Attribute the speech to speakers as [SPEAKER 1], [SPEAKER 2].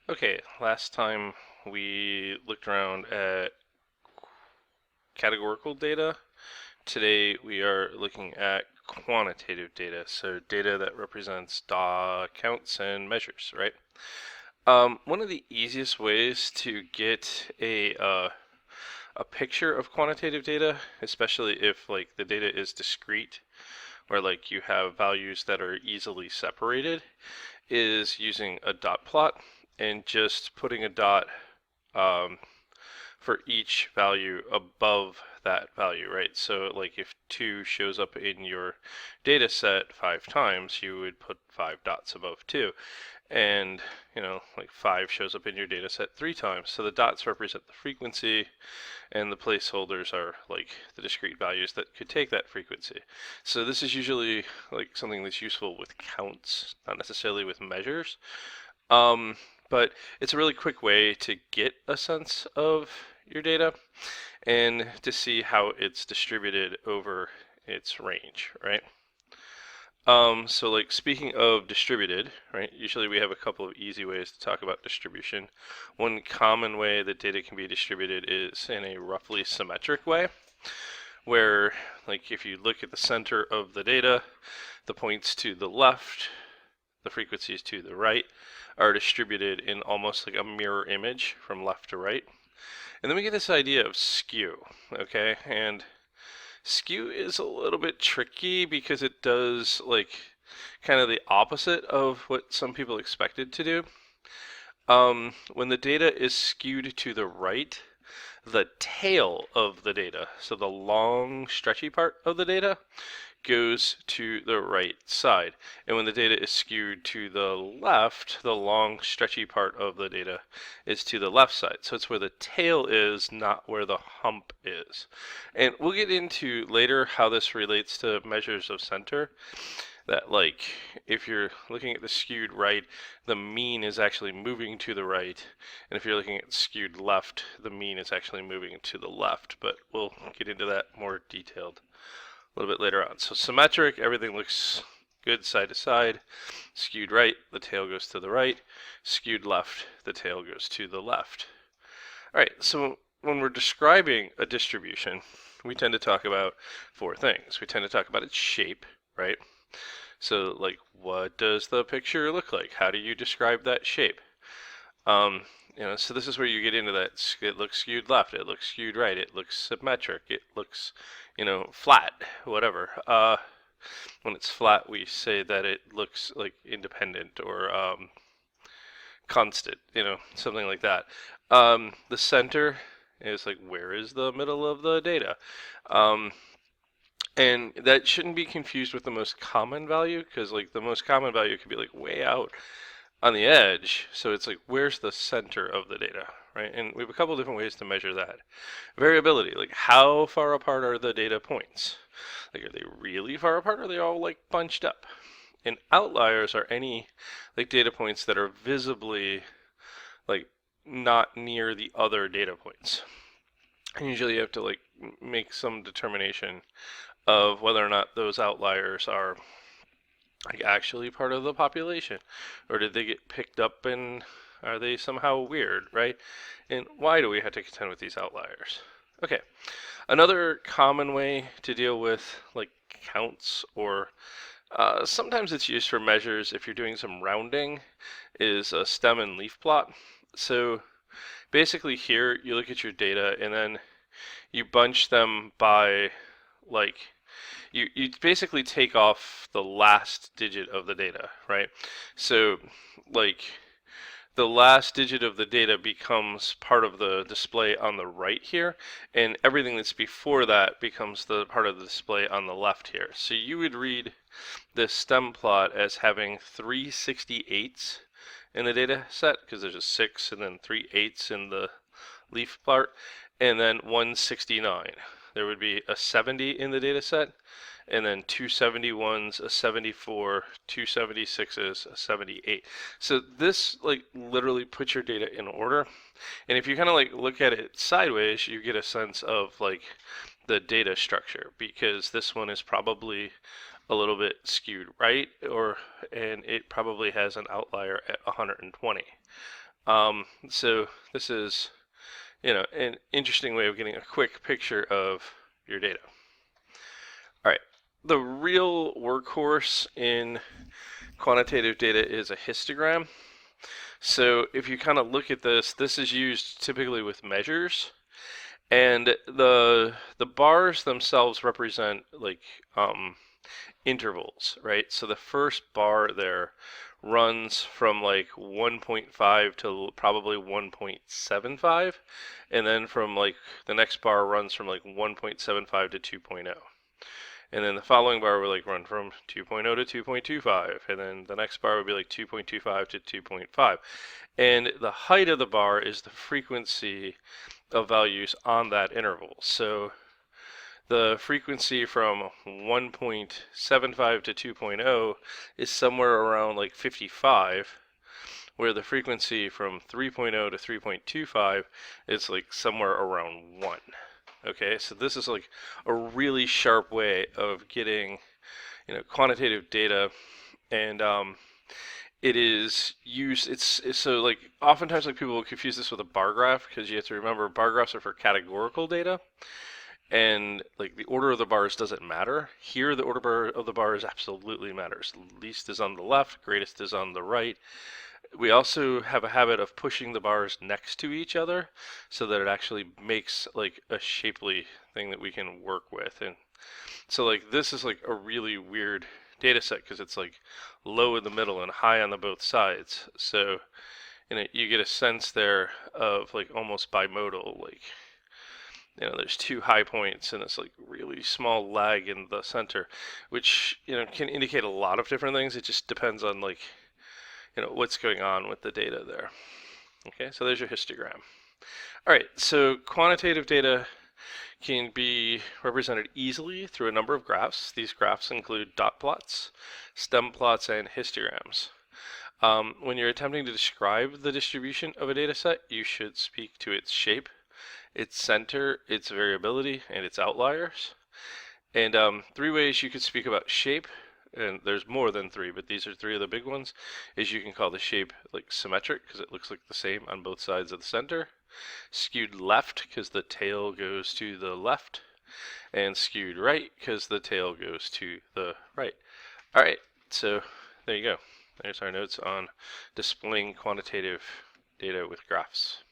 [SPEAKER 1] Okay, last time we looked around at categorical data. Today we are looking at quantitative data, so data that represents counts and measures, right? One of the easiest ways to get a picture of quantitative data, especially if like the data is discrete, where like you have values that are easily separated, is using a dot plot and just putting a dot um, for each value above that value, right? So like if 2 shows up in your data set 5 times, you would put 5 dots above 2. And, like 5 shows up in your data set 3 times. So the dots represent the frequency, and the placeholders are like the discrete values that could take that frequency. So this is usually like something that's useful with counts, not necessarily with measures. Um, but it's a really quick way to get a sense of your data and to see how it's distributed over its range, right? So like speaking of distributed, right, usually we have a couple of easy ways to talk about distribution. One common way that data can be distributed is in a roughly symmetric way, where like if you look at the center of the data, the points to the left, the frequencies to the right, are distributed in almost like a mirror image from left to right. And then we get this idea of skew, okay? And skew is a little bit tricky because it does like kind of the opposite of what some people expected to do. When the data is skewed to the right, the tail of the data, so the long stretchy part of the data, goes to the right side. And when the data is skewed to the left, the long stretchy part of the data is to the left side. So it's where the tail is, not where the hump is. And we'll get into later how this relates to measures of center. That like if you're looking at the skewed right, the mean is actually moving to the right, and if you're looking at skewed left, the mean is actually moving to the left. But we'll get into that more detailed a little bit later on. So symmetric, everything looks good side to side. Skewed right, the tail goes to the right. Skewed left, the tail goes to the left. All right, so when we're describing a distribution, we tend to talk about 4 things. We tend to talk about its shape, right? So like, what does the picture look like? How do you describe that shape? Um, so this is where you get into that. It looks skewed left. It looks skewed right. It looks symmetric. It looks, flat. Whatever. When it's flat, we say that it looks like independent or constant. Something like that. The center is like, where is the middle of the data? Um, and that shouldn't be confused with the most common value, because like the most common value could be like way out on the edge. So it's like, where's the center of the data, right? And we have a couple different ways to measure that. Variability, like how far apart are the data points? Like, are they really far apart, or are they all like bunched up? And outliers are any like data points that are visibly like not near the other data points. And usually you have to like make some determination of whether or not those outliers are like actually part of the population, or did they get picked up and are they somehow weird, right? And why do we have to contend with these outliers? Okay, another common way to deal with like counts, or sometimes it's used for measures if you're doing some rounding, is a stem and leaf plot. So basically here you look at your data and then you bunch them by like you basically take off the last digit of the data, right? So like the last digit of the data becomes part of the display on the right here, and everything that's before that becomes the part of the display on the left here. So you would read this stem plot as having 3/68 in the data set, because there's a 6 and then 3/8 in the leaf part, and then 169. There would be a 70 in the data set, and then 271s, a 74, 276s, a 78. So this like literally puts your data in order. And if you kind of like look at it sideways, you get a sense of like the data structure, because this one is probably a little bit skewed right, and it probably has an outlier at 120. So this is, an interesting way of getting a quick picture of your data. All right, the real workhorse in quantitative data is a histogram. So if you kind of look at this is used typically with measures, and the bars themselves represent like intervals, right? So the first bar there runs from like 1.5 to probably 1.75, and then from like the next bar runs from like 1.75 to 2.0. And then the following bar would like run from 2.0 to 2.25, and then the next bar would be like 2.25 to 2.5. And the height of the bar is the frequency of values on that interval. So the frequency from 1.75 to 2.0 is somewhere around like 55, where the frequency from 3.0 to 3.25 is like somewhere around 1. Okay, so this is like a really sharp way of getting, quantitative data, and it is used. It's so like oftentimes like people will confuse this with a bar graph, because you have to remember bar graphs are for categorical data, and like the order of the bars doesn't matter. Here, the order of the bars absolutely matters. Least is on the left, greatest is on the right. We also have a habit of pushing the bars next to each other so that it actually makes like a shapely thing that we can work with. And so like this is like a really weird data set because it's like low in the middle and high on the both sides. So you get a sense there of like almost bimodal, like there's two high points and this like really small lag in the center, which can indicate a lot of different things. It just depends on like what's going on with the data there. Okay, so there's your histogram. All right, so quantitative data can be represented easily through a number of graphs. These graphs include dot plots, stem plots, and histograms. When you're attempting to describe the distribution of a data set, you should speak to its shape, its center, its variability, and its outliers. And three ways you could speak about shape, and there's more than three, but these are three of the big ones, is you can call the shape like symmetric because it looks like the same on both sides of the center, skewed left because the tail goes to the left, and skewed right because the tail goes to the right. All right, so there you go. There's our notes on displaying quantitative data with graphs.